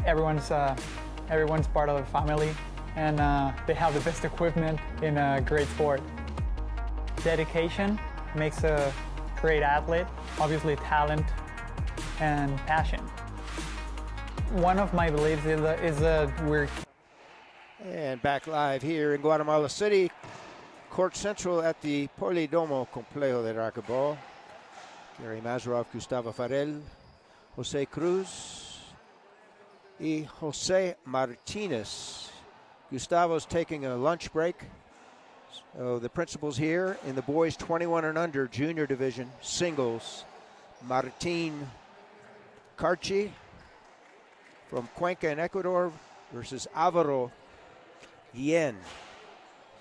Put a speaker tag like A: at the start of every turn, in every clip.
A: everyone's part of the family, and they have the best equipment in a great sport. Dedication makes a great athlete, obviously talent and passion. One of my beliefs is that we're...
B: And back live here in Guatemala City, Court Central at the Polidomo Complejo de Racquetball. Gary Mazarov, Gustavo Farel, Jose Cruz, y Jose Martinez. Gustavo's taking a lunch break. So the principals here in the boys 21 and under junior division singles. Martin Carchi from Cuenca in Ecuador versus Alvaro Guillen,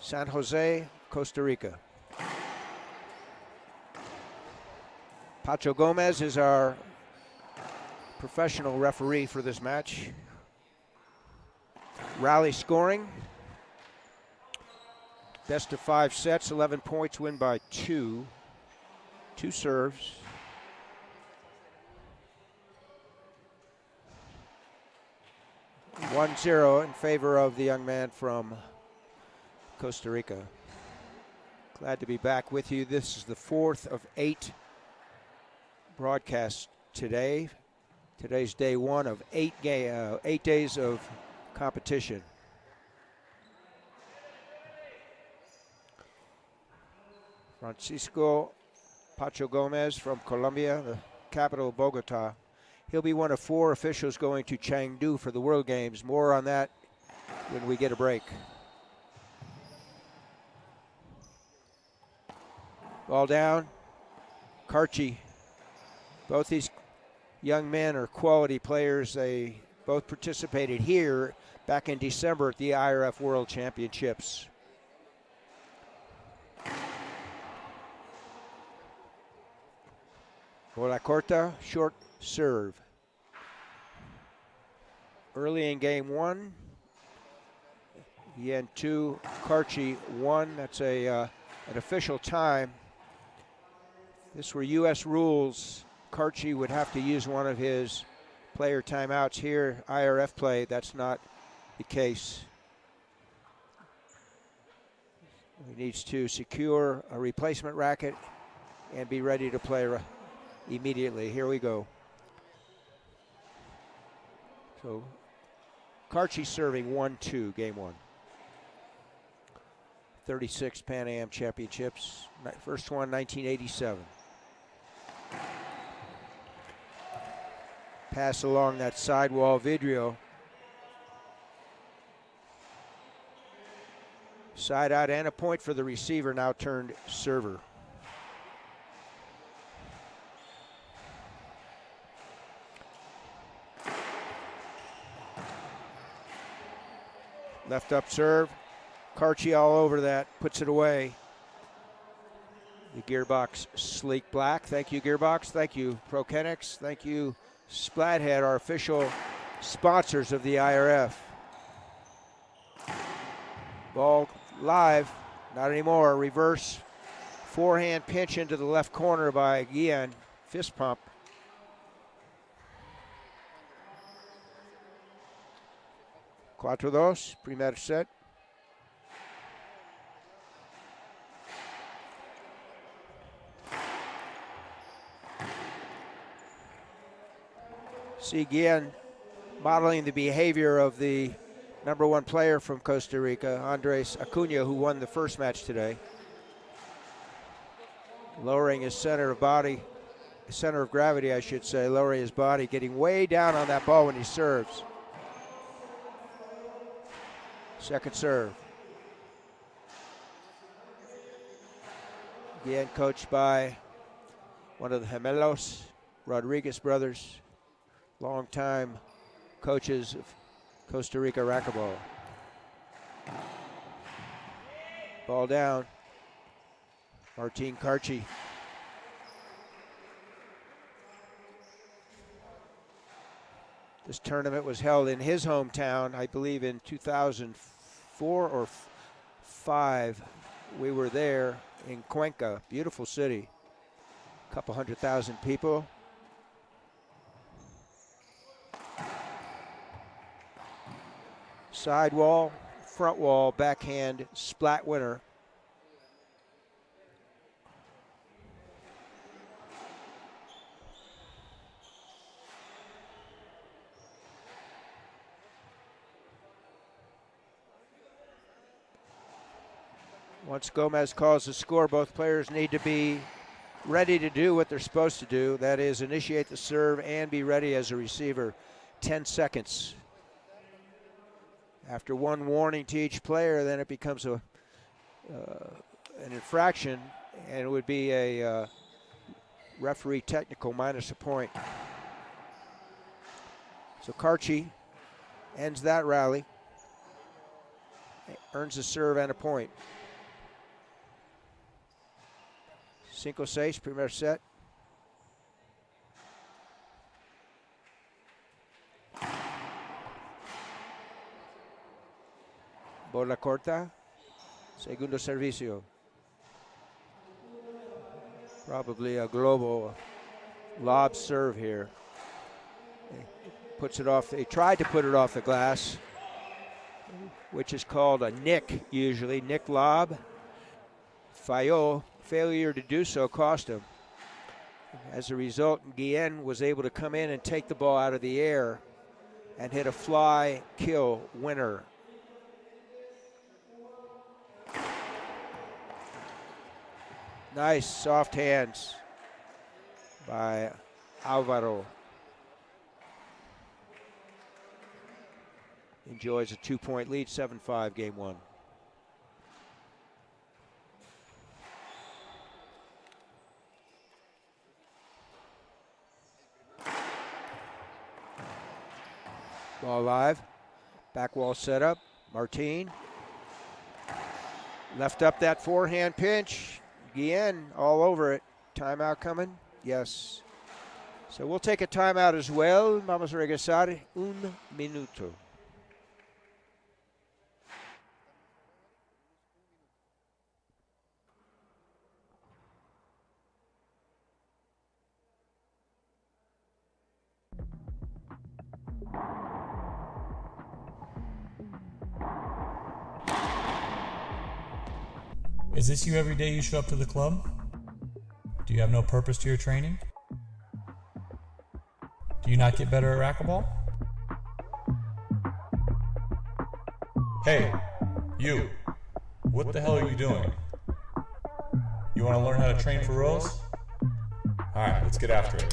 B: San Jose, Costa Rica. Pacho Gomez is our professional referee for this match. Rally scoring. Best of 5 sets, 11 points, win by 2. 2 serves. One 0 in favor of the young man from Costa Rica. Glad to be back with you. This is the 4th of 8 broadcasts today. Today's day 1 of 8 days of competition. Francisco Pacho Gomez from Colombia, the capital of Bogota. He'll be one of 4 officials going to Chengdu for the World Games. More on that when we get a break. Ball down. Carchi. Both these young men are quality players. They both participated here back in December at the IRF World Championships. Bola corta, short serve. Early in game 1, Yen 2, Carchi 1. That's an official time. This were U.S. rules. Carchi would have to use one of his player timeouts here. IRF play, that's not the case. He needs to secure a replacement racket and be ready to play immediately. Here we go. So Carchi serving 1-2, game 1. 36 Pan Am Championships. First one, 1987. Pass along that sidewall, Vidrio. Side out and a point for the receiver, now turned server. Left up serve. Carchi all over that, puts it away. The Gearbox Sleek Black. Thank you, Gearbox. Thank you, Prokenix. Thank you, Splathead, our official sponsors of the IRF. Ball live, not anymore. Reverse forehand pinch into the left corner by Guillen. Fist pump. Cuatro dos, primer set. See Guillen modeling the behavior of the #1 player from Costa Rica, Andres Acuna, who won the first match today. Lowering his center of gravity, I should say, lowering his body, getting way down on that ball when he serves. Second serve. Again, coached by one of the Gemelos, Rodriguez brothers, longtime coaches of Costa Rica racquetball. Ball down. Martin Carchi. This tournament was held in his hometown, I believe in 2004 or 5. We were there in Cuenca, beautiful city. A couple 100,000 people. sidewall, front wall, backhand, splat winner. Once Gomez calls the score, both players need to be ready to do what they're supposed to do. That is, initiate the serve and be ready as a receiver. 10 seconds. After one warning to each player, then it becomes an infraction, and it would be a referee technical minus a point. So Carchi ends that rally, earns a serve and a point. 5-6, primer set. Bola corta, segundo servicio. Probably a global lob serve here. Puts it off, he tried to put it off the glass, which is called a nick usually, nick lob. Failure to do so cost him. As a result, Guillen was able to come in and take the ball out of the air and hit a fly kill winner. Nice soft hands by Alvaro. Enjoys a 2-point lead, 7-5, game one. Ball live, back wall set up, Martin. Left up that forehand pinch. Guillen all over it. Timeout coming? Yes. So we'll take a timeout as well. Vamos a regresar un minuto.
C: Is this you every day you show up to the club? Do you have no purpose to your training? Do you not get better at racquetball? Hey, you, what the hell are you doing? You want to learn how to train for rows? Alright, let's get after it.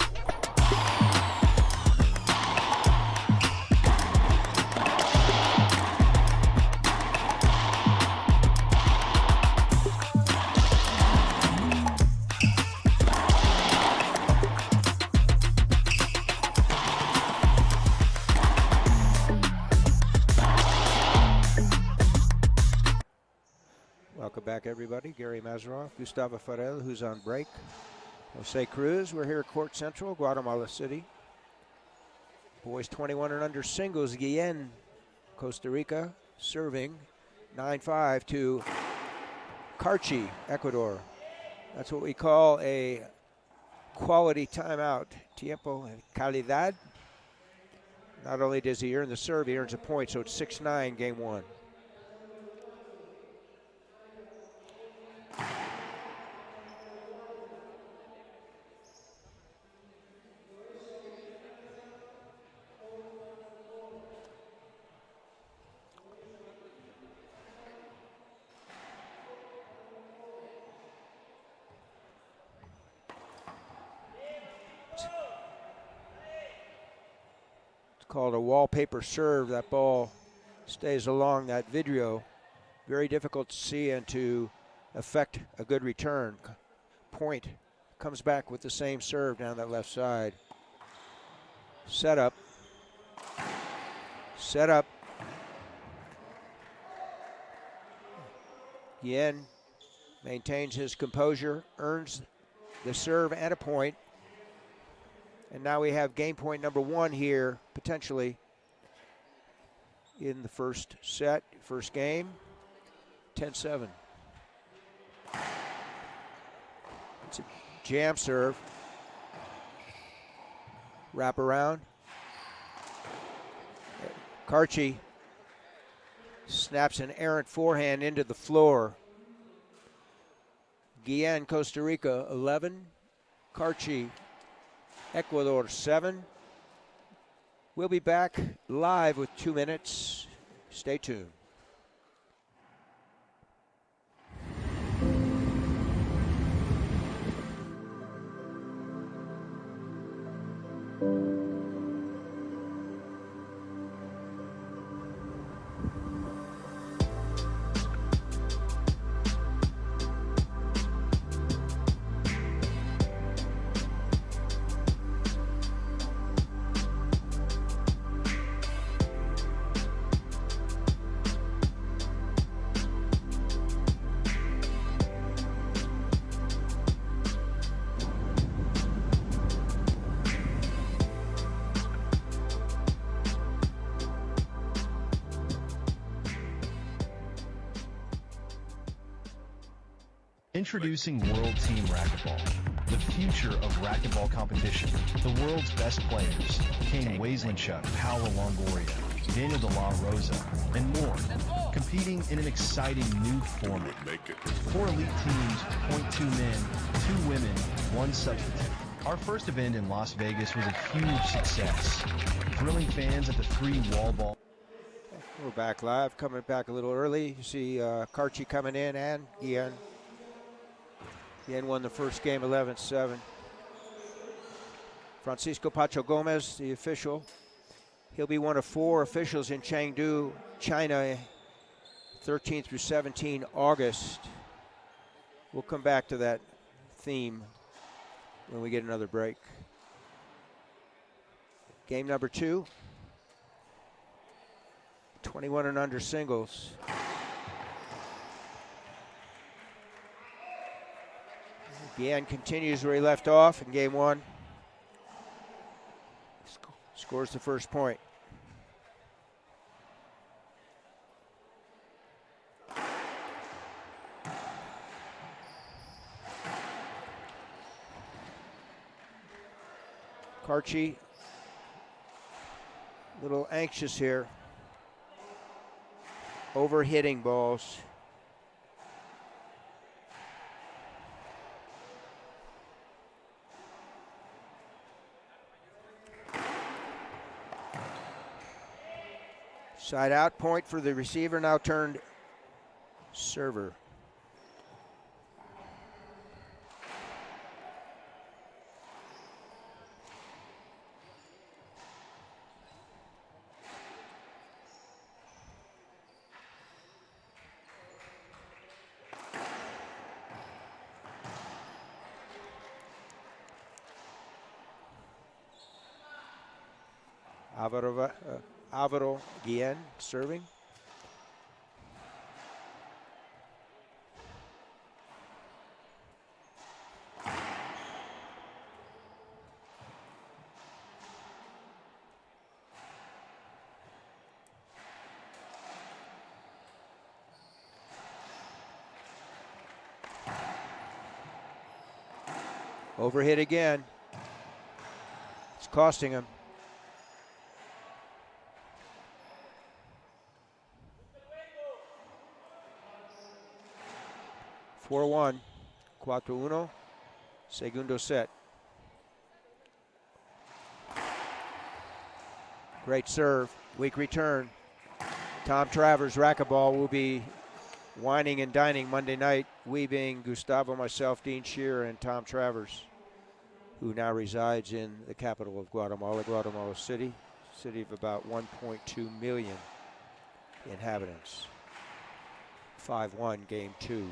B: Welcome back, everybody. Gary Mazeroff, Gustavo Farel, who's on break. Jose Cruz, we're here at Court Central, Guatemala City. Boys 21 and under singles, Guillen, Costa Rica, serving 9-5 to Carchi, Ecuador. That's what we call a quality timeout. Tiempo calidad. Not only does he earn the serve, he earns a point, so it's 6-9, game one. Called a wallpaper serve. That ball stays along that video. Very difficult to see and to affect a good return. Point comes back with the same serve down that left side. Set up. Set up. Guillen maintains his composure, earns the serve and a point. And now we have game point number one here, potentially, in the first set, first game, 10-7. It's a jam serve. Wrap around. Carchi Snaps an errant forehand into the floor. Guillen, Costa Rica, 11. Carchi, Ecuador, 7. We'll be back live with 2 minutes. Stay tuned.
D: Introducing World Team Racquetball, the future of racquetball competition. The world's best players, Kane Waislinchuk, Paolo Longoria, Daniel De La Rosa, and more, competing in an exciting new format. 4 elite teams, 0.2 men, 2 women, 1 substitute. Our first event in Las Vegas was a huge success, thrilling fans at the 3 wall ball.
B: We're back live, coming back a little early. You see Carchi coming in and Guillen. Guillen won the first game 11-7. Francisco Pacho Gomez, the official. He'll be one of 4 officials in Chengdu, China, 13 through 17 August. We'll come back to that theme when we get another break. Game number 2. 21 and under singles. Guillen continues where he left off in game 1. Scores the first point. Carchi, a little anxious here. Overhitting balls. Side out, point for the receiver, now turned server. Alvaro Guillen serving. Overhit again. It's costing him. 4-1, 4-1, segundo set. Great serve, weak return. Tom Travers, Racquetball, will be whining and dining Monday night. We being Gustavo, myself, Dean Shearer, and Tom Travers, who now resides in the capital of Guatemala, Guatemala City, city of about 1.2 million inhabitants. 5-1, game 2.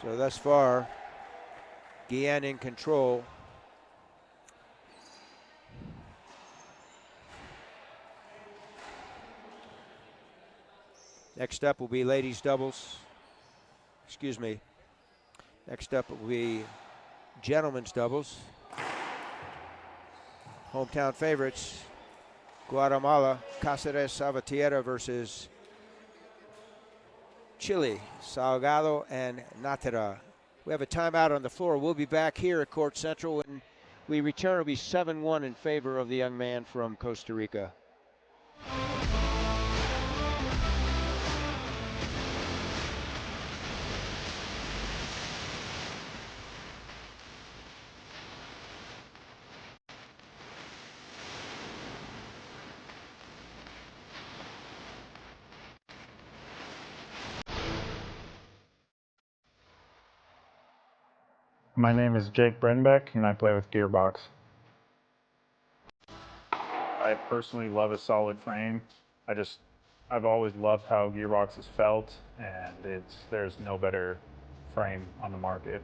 B: So thus far, Guillen in control. Next up will be ladies doubles. Excuse me. Next up will be gentlemen's doubles. Hometown favorites, Guatemala, Cáceres Salvatierra versus Chile, Salgado and Natera. We have a timeout on the floor. We'll be back here at Court Central when we return, it'll be 7-1 in favor of the young man from Costa Rica.
E: My name is Jake Brenbeck, and I play with Gearbox. I personally love a solid frame. I've always loved how Gearbox has felt, and there's no better frame on the market.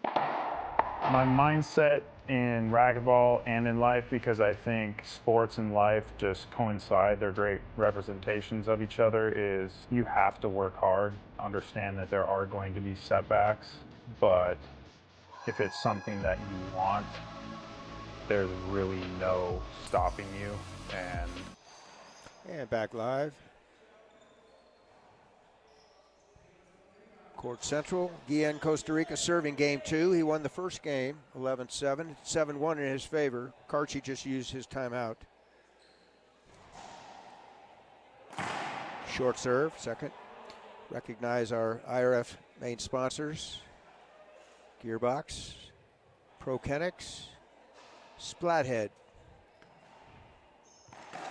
E: My mindset in racquetball and in life, because I think sports and life just coincide, they're great representations of each other, is you have to work hard, understand that there are going to be setbacks, but if it's something that you want, there's really no stopping you.
B: And back live. Court Central, Guillen, Costa Rica serving game 2. He won the first game, 11-7, 7-1 in his favor. Carchi just used his timeout. Short serve, second. Recognize our IRF main sponsors. Gearbox, Prokenix, Splathead.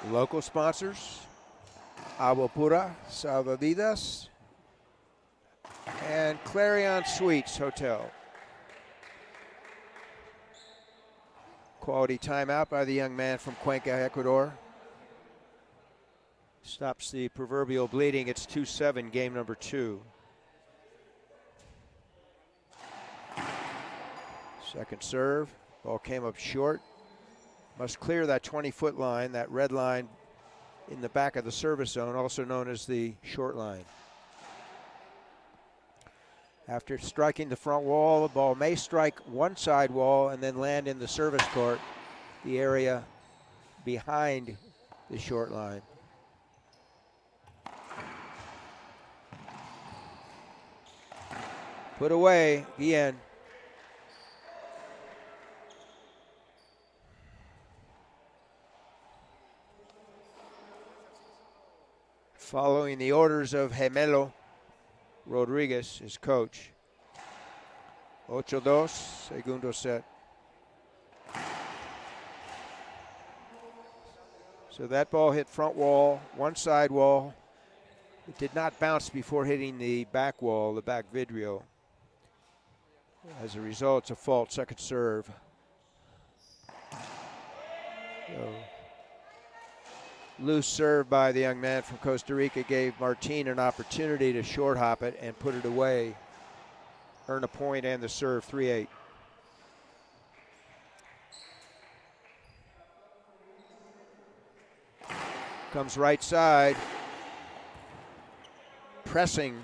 B: Local sponsors, Agua Pura, Salvavidas, and Clarion Suites Hotel. Quality timeout by the young man from Cuenca, Ecuador. Stops the proverbial bleeding. It's 2-7, game number 2. Second serve, ball came up short. Must clear that 20-foot line, that red line in the back of the service zone, also known as the short line. After striking the front wall, the ball may strike one side wall and then land in the service court, the area behind the short line. Put away, Guillen. Following the orders of Gemelo Rodriguez, his coach. 8-2, segundo set. So that ball hit front wall, one side wall. It did not bounce before hitting the back wall, the back vidrio. As a result, it's a fault, second serve. So, loose serve by the young man from Costa Rica gave Martin an opportunity to short hop it and put it away. Earn a point and the serve, 3-8. Comes right side. Pressing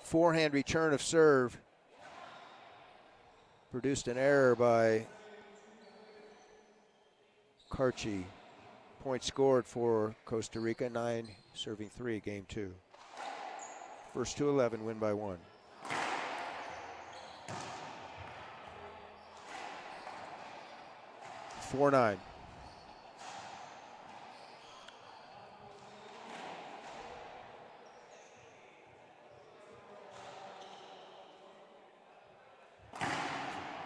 B: forehand return of serve. Produced an error by Carchi. Point scored for Costa Rica, 9 serving 3, game 2. First 2-11, win by 1. (4-9).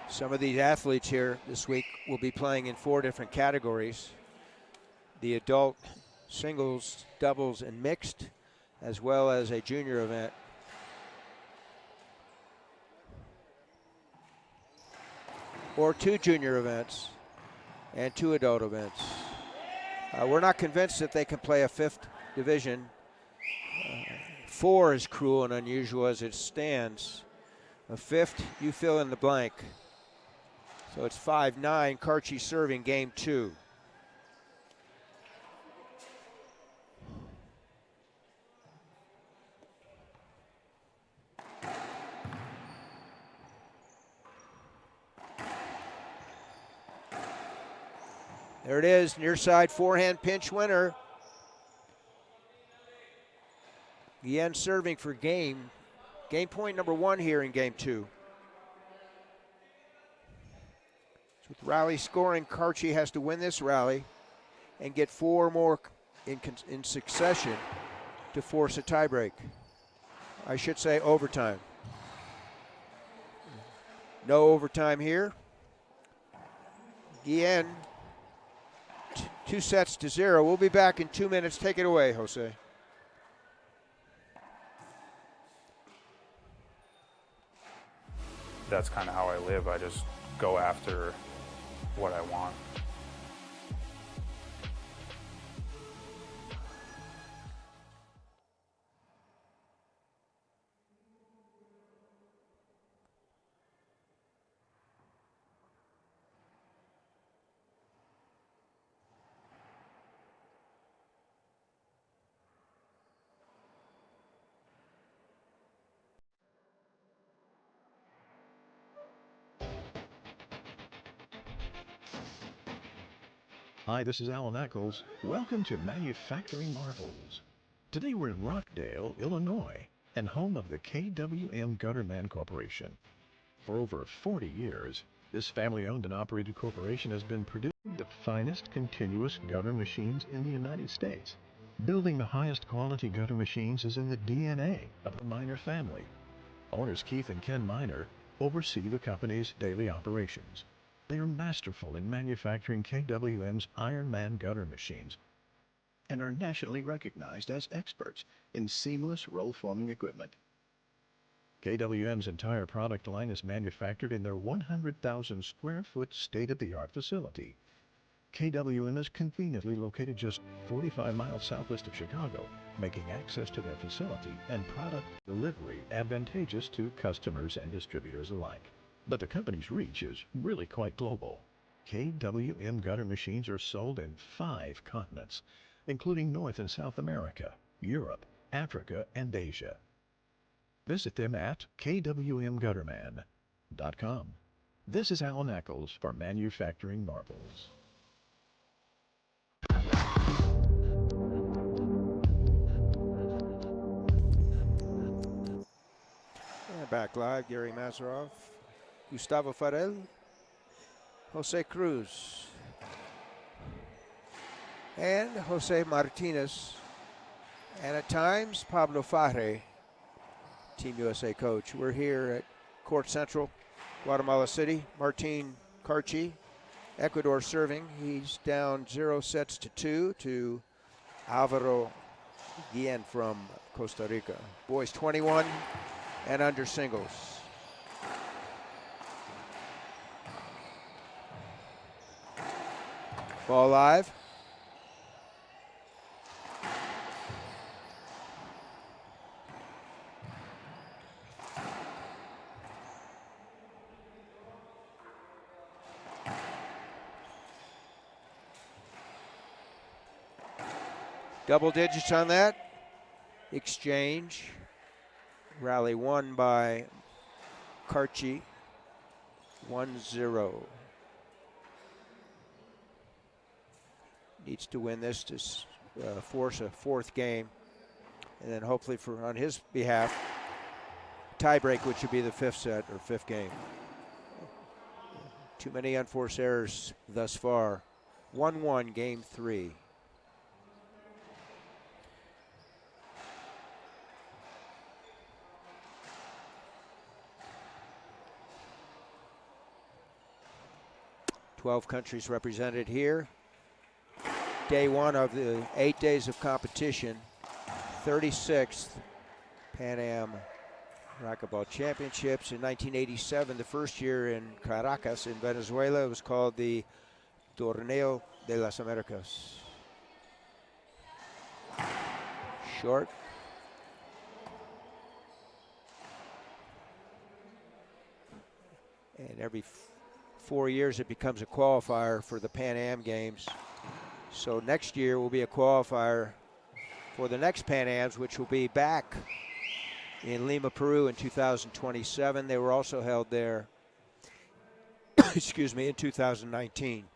B: Some of these athletes here this week will be playing in 4 different categories. The adult, singles, doubles, and mixed, as well as a junior event. Or 2 junior events and 2 adult events. We're not convinced that they can play a 5th division. 4 is cruel and unusual as it stands. A 5th, you fill in the blank. So it's 5-9, Carchi serving game 2. There it is, near side forehand pinch winner. Guillen serving for game point number 1 here in game 2. With rally scoring, Carchi has to win this rally and get 4 more in succession to force a tiebreak. I should say overtime. No overtime here. Guillen, 2-0. We'll be back in 2 minutes. Take it away, Jose.
E: That's kind of how I live. I just go after what I want.
D: Hi, this is Alan Eccles. Welcome to Manufacturing Marvels. Today we're in Rockdale, Illinois, and home of the KWM Gutterman Corporation. For over 40 years, this family-owned and operated corporation has been producing the finest continuous gutter machines in the United States. Building the highest quality gutter machines is in the DNA of the Miner family. Owners Keith and Ken Miner oversee the company's daily operations. They are masterful in manufacturing KWM's Ironman gutter machines and are nationally recognized as experts in seamless roll-forming equipment. KWM's entire product line is manufactured in their 100,000 square foot state-of-the-art facility. KWM is conveniently located just 45 miles southwest of Chicago, making access to their facility and product delivery advantageous to customers and distributors alike. But the company's reach is really quite global. KWM gutter machines are sold in 5 continents, including North and South America, Europe, Africa, and Asia. Visit them at kwmgutterman.com. This is Alan Eccles for Manufacturing Marvels.
B: And back live, Gary Mazarov, Gustavo Farel, Jose Cruz, and Jose Martinez, and at times Pablo Faje, Team USA coach. We're here at Court Central, Guatemala City. Martin Carchi, Ecuador serving. He's down 0-2 to Alvaro Guillen from Costa Rica. Boys 21 and under singles. Ball live. Double digits on that. Exchange. Rally won by Carchi. 1-0. Needs to win this to force a 4th game. And then hopefully on his behalf, tiebreak, which would be the 5th set or 5th game. Too many unforced errors thus far. 1-1, game 3. Twelve countries represented here. Day 1 of the 8 days of competition. 36th Pan Am Racquetball Championships in 1987. The first year in Caracas in Venezuela. It was called the Torneo de las Americas. Short. And every 4 years it becomes a qualifier for the Pan Am Games. So next year will be a qualifier for the next Pan Ams, which will be back in Lima, Peru in 2027. They were also held there, excuse me, in 2019.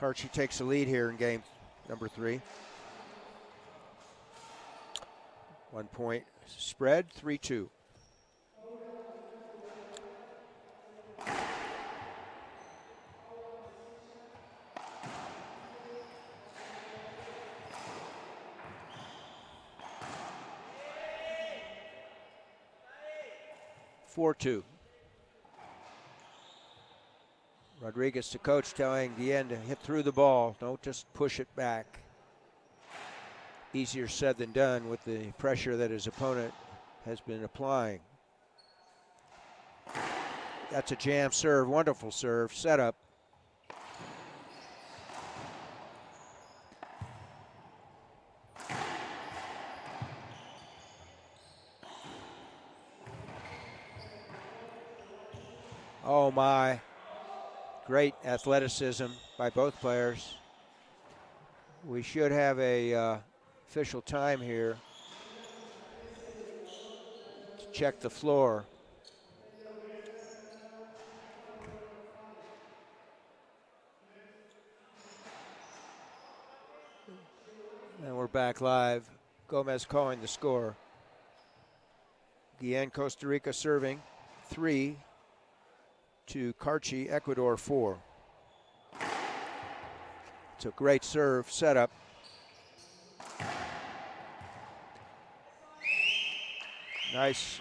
B: Carchi takes the lead here in game number 3. 1 point spread, 3-2. Rodriguez, the coach, telling Guillen to hit through the ball. Don't just push it back. Easier said than done with the pressure that his opponent has been applying. That's a jam serve, wonderful serve, setup. Oh my, great athleticism by both players. We should have a official time here to check the floor. And we're back live. Gomez calling the score. Guillen, Costa Rica serving 3 to Carchi, Ecuador 4. It's a great serve setup. Nice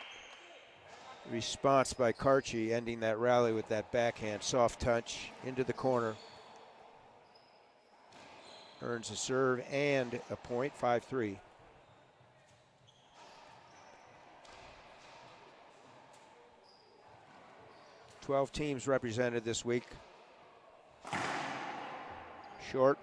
B: response by Carchi, ending that rally with that backhand, soft touch into the corner. Earns a serve and a point, 5-3. Twelve teams represented this week. Short.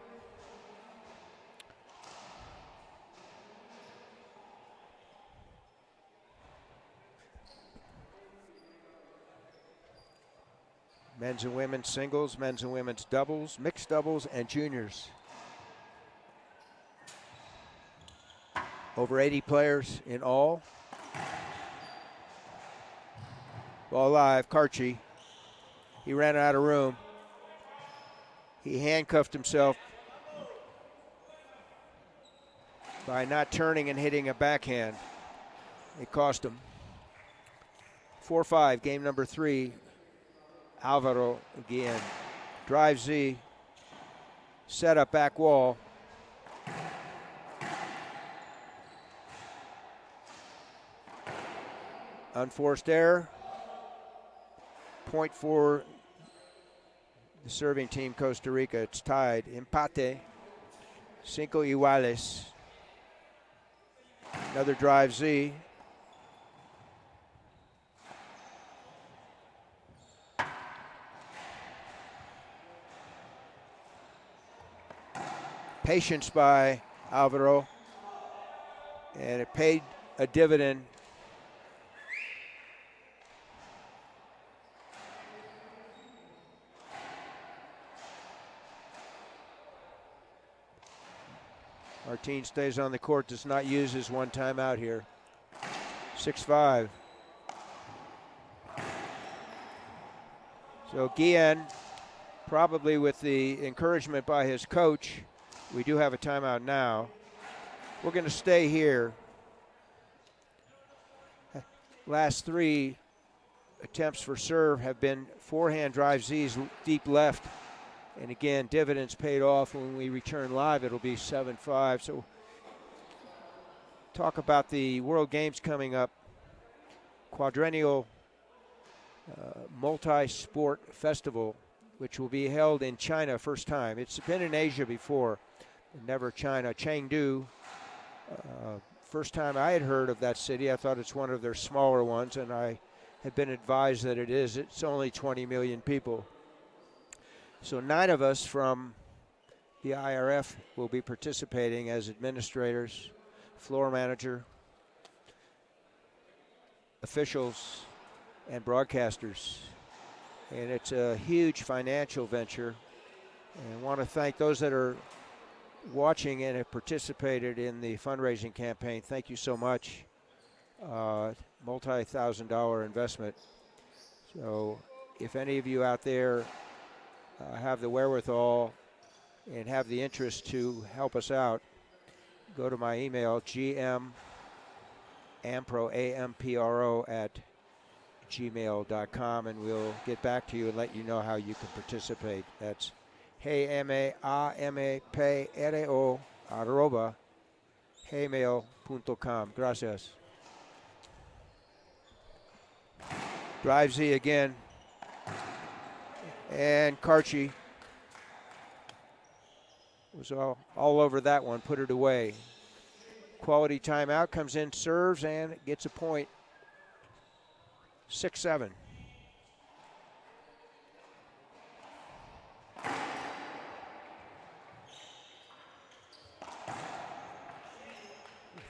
B: Men's and women's singles, men's and women's doubles, mixed doubles, and juniors. Over 80 players in all. Ball live, Carchi. He ran out of room. He handcuffed himself by not turning and hitting a backhand. It cost him. 4-5, game number 3. Alvaro again. Drive Z. Set up back wall. Unforced error. Point for the serving team, Costa Rica. It's tied. Empate. 5 iguales. Another drive Z. Patience by Alvaro, and it paid a dividend. Martin stays on the court, does not use his one timeout here. 6-5. So Guillen, probably with the encouragement by his coach, we do have a timeout now. We're going to stay here. Last 3 attempts for serve have been forehand drive Z's deep left. And again, dividends paid off. When we return live, it'll be 7-5. So talk about the World Games coming up. Quadrennial multi-sport festival, which will be held in China first time. It's been in Asia before, but never China. Chengdu, first time I had heard of that city. I thought it's one of their smaller ones, and I have been advised that it is. It's only 20 million people. So 9 of us from the IRF will be participating as administrators, floor manager, officials, and broadcasters. And it's a huge financial venture. And I want to thank those that are watching and have participated in the fundraising campaign. Thank you so much. Multi-$1,000 investment. So if any of you out there have the wherewithal and have the interest to help us out, go to my email, gmampro, A-M-P-R-O, @gmail.com, and we'll get back to you and let you know how you can participate. That's heymapro, @gmail.com. Gracias. Drive Z again. And Carchi was all over that one, put it away. Quality timeout, comes in, serves, and gets a point. 6-7.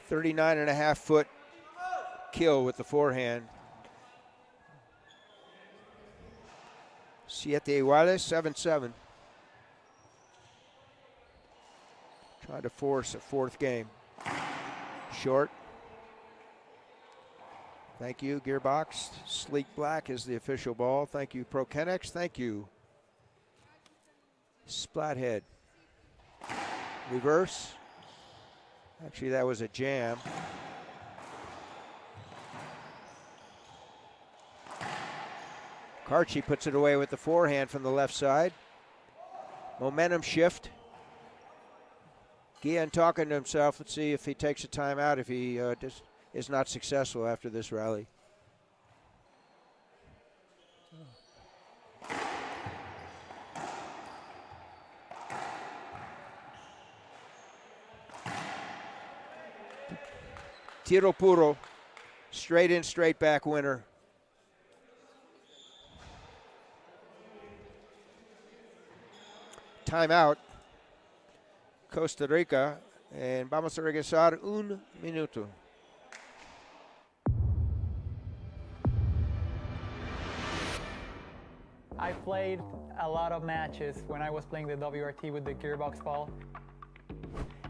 B: $39.5-foot kill with the forehand. 7 iguales, 7-7. Trying to force a fourth game. Short. Thank you, Gearbox. Sleek Black is the official ball. Thank you, ProKennex. Thank you, Splathead. Reverse. Actually, that was a jam. Carchi puts it away with the forehand from the left side. Momentum shift. Guillen talking to himself. Let's see if he takes a timeout if he is not successful after this rally. Tiro puro, straight in, straight back winner. Timeout, Costa Rica, and vamos a regresar un minuto.
A: I played a lot of matches when I was playing the WRT with the gearbox ball.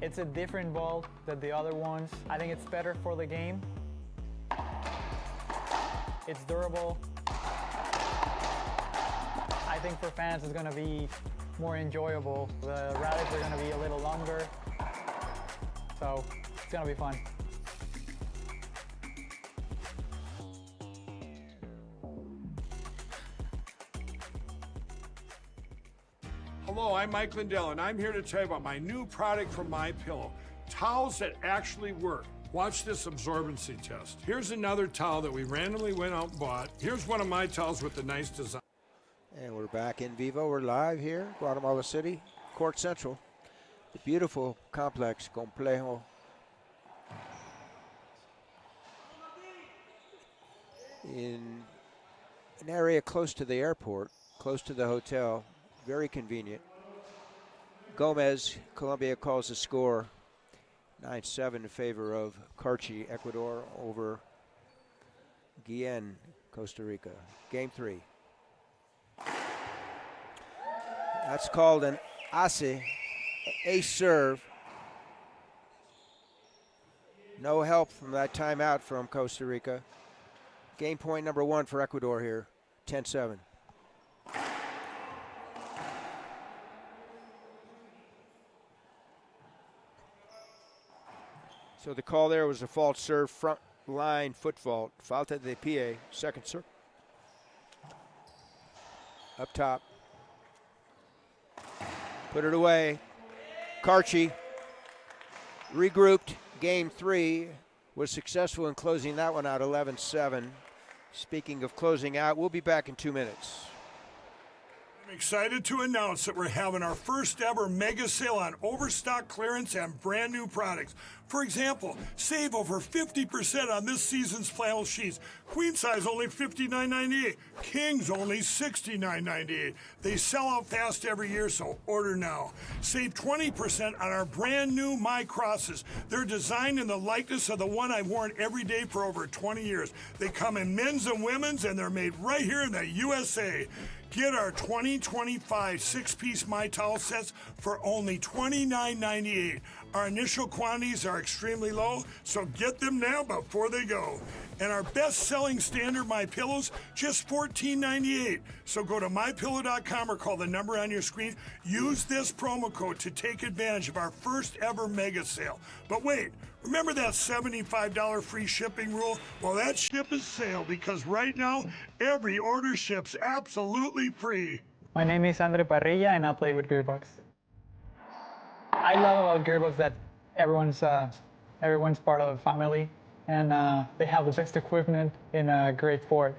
A: It's a different ball than the other ones. I think it's better for the game. It's durable. I think for fans it's gonna be more enjoyable. The rallies are gonna be a little longer, so it's gonna be fun.
F: Hello, I'm Mike Lindell, and I'm here to tell you about my new product from MyPillow, towels that actually work. Watch this absorbency test. Here's another towel that we randomly went out and bought. Here's one of my towels with the nice design.
B: And we're back in vivo. We're live here, Guatemala City, Court Central. The beautiful complex, complejo. In an area close to the airport, close to the hotel, very convenient. Gomez, Colombia calls the score 9-7 in favor of Carchi, Ecuador, over Guillen, Costa Rica. Game 3. That's called an ace serve. No help from that timeout from Costa Rica. Game point number 1 for Ecuador here, 10-7. So the call there was a false serve, front line foot fault. Falta de pie, second serve. Up top. Put it away. Carchi regrouped. Game 3 was successful in closing that one out 11-7. Speaking of closing out, we'll be back in 2 minutes.
F: I'm excited to announce that we're having our first ever mega sale on overstock clearance and brand new products. For example, save over 50% on this season's flannel sheets. Queen size only $59.98. Kings only $69.98. They sell out fast every year, so order now. Save 20% on our brand new My Crosses. They're designed in the likeness of the one I've worn every day for over 20 years. They come in men's and women's, and they're made right here in the USA. Get our 2025 6-piece My Towel sets for only $29.98. Our initial quantities are extremely low, so get them now before they go. And our best-selling standard MyPillows, just $14.98. So go to mypillow.com or call the number on your screen. Use this promo code to take advantage of our first ever mega sale. But wait, remember that $75 free shipping rule? Well, that ship has sailed because right now, every order ships absolutely free.
A: My name is Andre Parrilla and I play with Gearbox. I love about Gearbox that everyone's part of the family, and they have the best equipment in a great sport.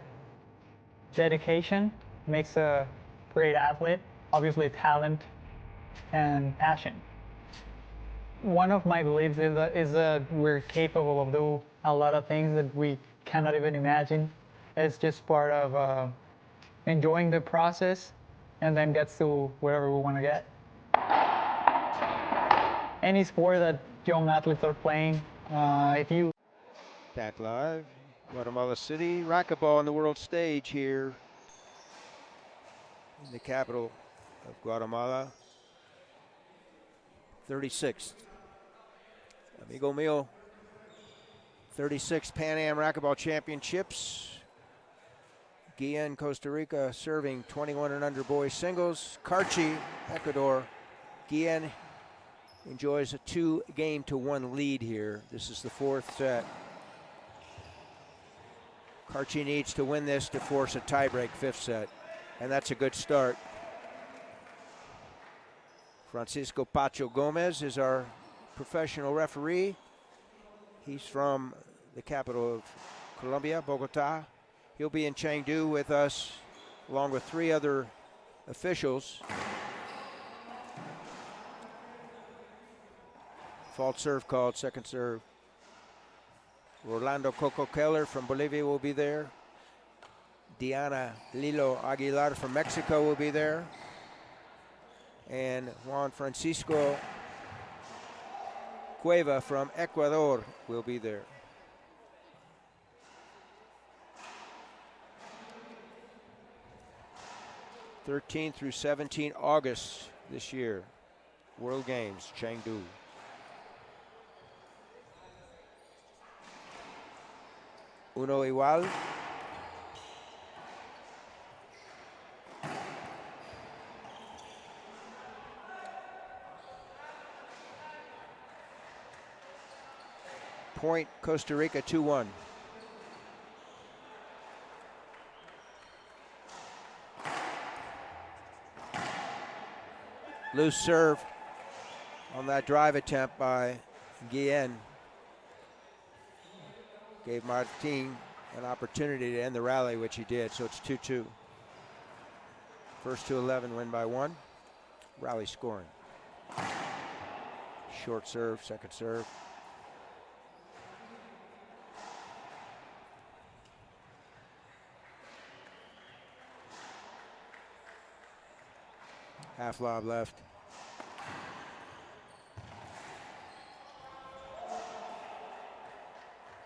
A: Dedication makes a great athlete, obviously talent and passion. One of my beliefs is that we're capable of doing a lot of things that we cannot even imagine. It's just part of enjoying the process and then gets to wherever we want to get. Any sport that young athletes are playing, if you...
B: Back live, Guatemala City, racquetball on the world stage here in the capital of Guatemala. 36th, amigo mío, 36th Pan Am Racquetball Championships. Guillen, Costa Rica, serving 21 and under boys singles. Carchi, Ecuador. Guillen enjoys a 2-game-to-1 lead here. This is the fourth set. Carchi needs to win this to force a tiebreak fifth set, and that's a good start. Francisco Pacho Gomez is our professional referee. He's from the capital of Colombia, Bogota. He'll be in Chengdu with us, along with 3 other officials. Fault serve called, second serve. Orlando Coco Keller from Bolivia will be there. Diana Lilo Aguilar from Mexico will be there. And Juan Francisco Cueva from Ecuador will be there. (13 through 17 August this year, World Games, Chengdu. Uno igual. Point Costa Rica 2-1. Loose serve on that drive attempt by Guillen. Gave Martin an opportunity to end the rally, which he did, so it's 2-2. First to 11 win by 1. Rally scoring. Short serve, second serve. Half lob left.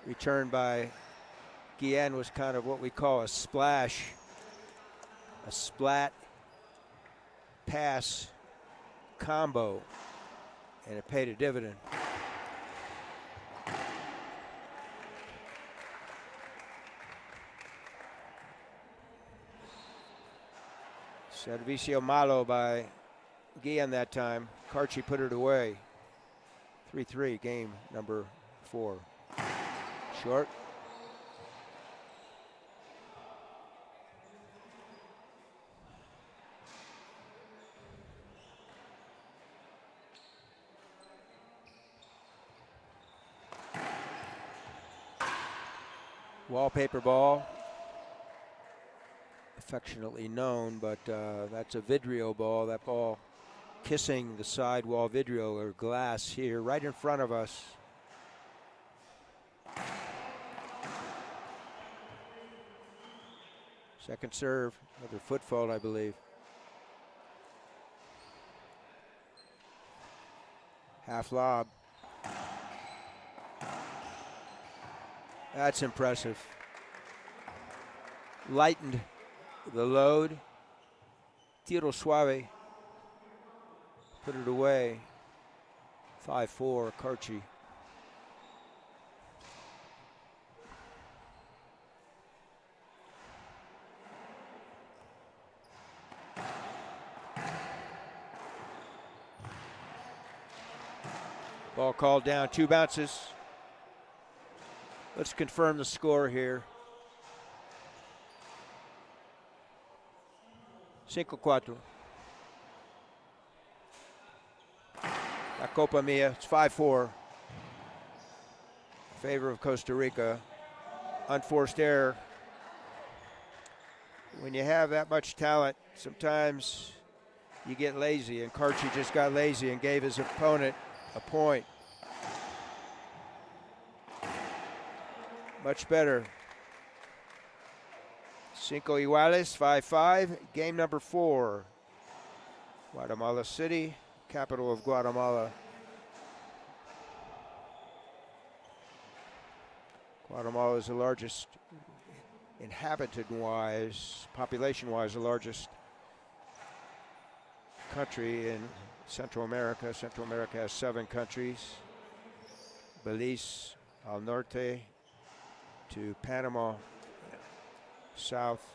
B: Return by Guillen was kind of what we call a splash, a splat pass combo, and it paid a dividend. Servicio malo by Guillen that time. Carchi put it away. 3-3, game number 4. Short. Wallpaper ball. Affectionately known, but that's a vidrio ball. That ball kissing the sidewall vidrio or glass here right in front of us. Second serve, another foot fault, I believe. Half lob. That's impressive. Lightened the load. Tiro suave. Put it away. 5-4, Carchi. Ball called down, 2 bounces. Let's confirm the score here. 5-4. La Copa Mia, it's 5-4. In favor of Costa Rica. Unforced error. When you have that much talent, sometimes you get lazy, and Carchi just got lazy and gave his opponent a point. Much better. 5 iguales, 5-5. Game number 4. Guatemala City, capital of Guatemala. Guatemala is the largest, inhabitant-wise, population-wise, the largest country in Central America. Central America has 7 countries. Belize, al norte, to Panama, south.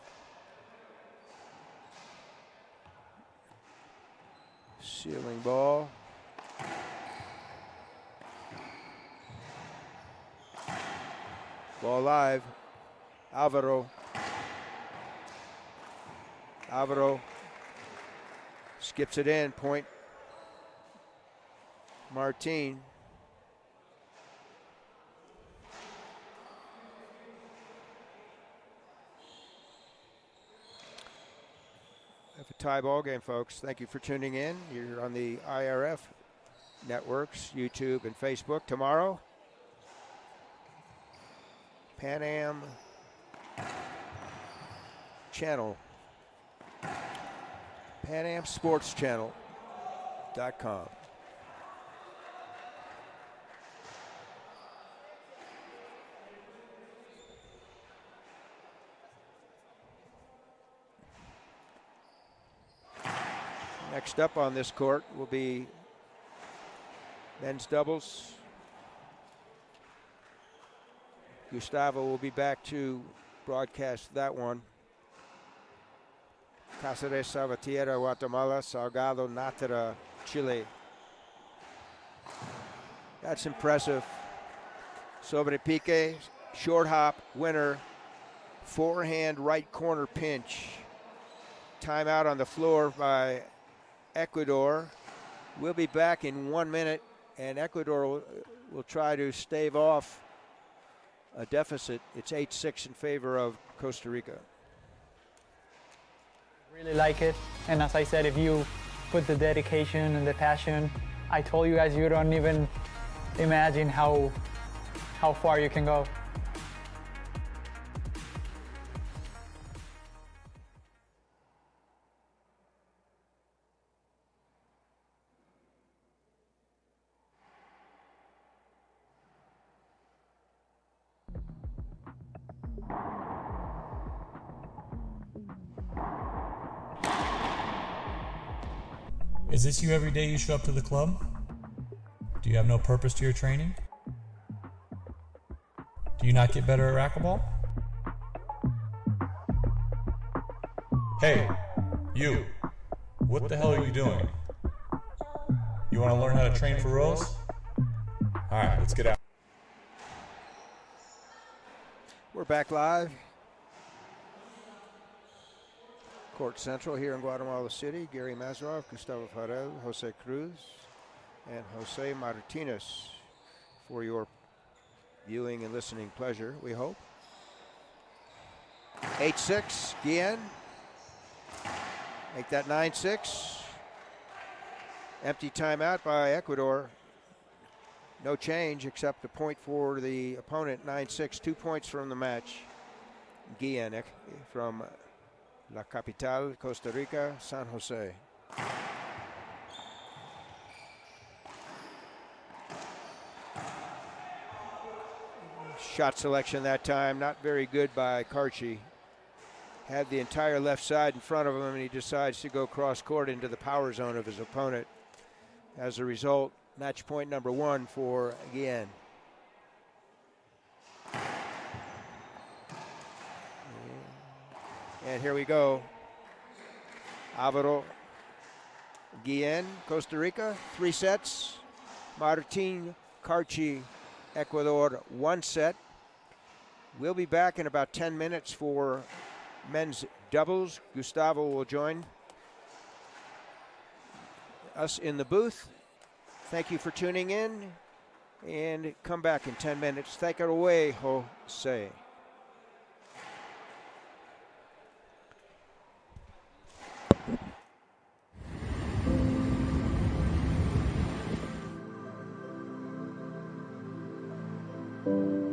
B: Ceiling ball. Ball live. Alvaro. Alvaro skips it in. Point Martin. Have a tie ball game, folks. Thank you for tuning in. You're on the IRF networks, YouTube and Facebook. Tomorrow, Pan Am channel, PanAmSportsChannel.com. Next up on this court will be men's doubles. Gustavo will be back to broadcast that one. Cáceres, Salvatierra, Guatemala, Salgado, Natera, Chile. That's impressive. Sobre pique, short hop, winner, forehand right corner pinch. Timeout on the floor by Ecuador. We'll be back in 1 minute, and Ecuador will try to stave off a deficit. It's 8-6 in favor of Costa Rica.
A: Really like it, and as I said, if you put the dedication and the passion, I told you guys, you don't even imagine how far you can go.
C: Is this you every day you show up to the club? Do you have no purpose to your training? Do you not get better at racquetball? Hey, you, what the hell are you doing? You want to learn how to train for rows? Alright, let's get out.
B: We're back live. Court Central here in Guatemala City. Gary Mazarov, Gustavo Farel, Jose Cruz, and Jose Martinez for your viewing and listening pleasure, we hope. 8-6, Guillen. Make that 9-6. Empty timeout by Ecuador. No change except a point for the opponent, 9-6. 2 points from the match. Guillen from La Capital, Costa Rica, San Jose. Shot selection that time, not very good by Carchi. Had the entire left side in front of him, and he decides to go cross court into the power zone of his opponent. As a result, Match point number 1 for Guillen. And here we go. Alvaro, Guillen, Costa Rica, 3 sets. Martin, Carchi, Ecuador, 1 set. We'll be back in about 10 minutes for men's doubles. Gustavo will join us in the booth. Thank you for tuning in, and come back in 10 minutes. Take it away, Jose.
G: Thank you.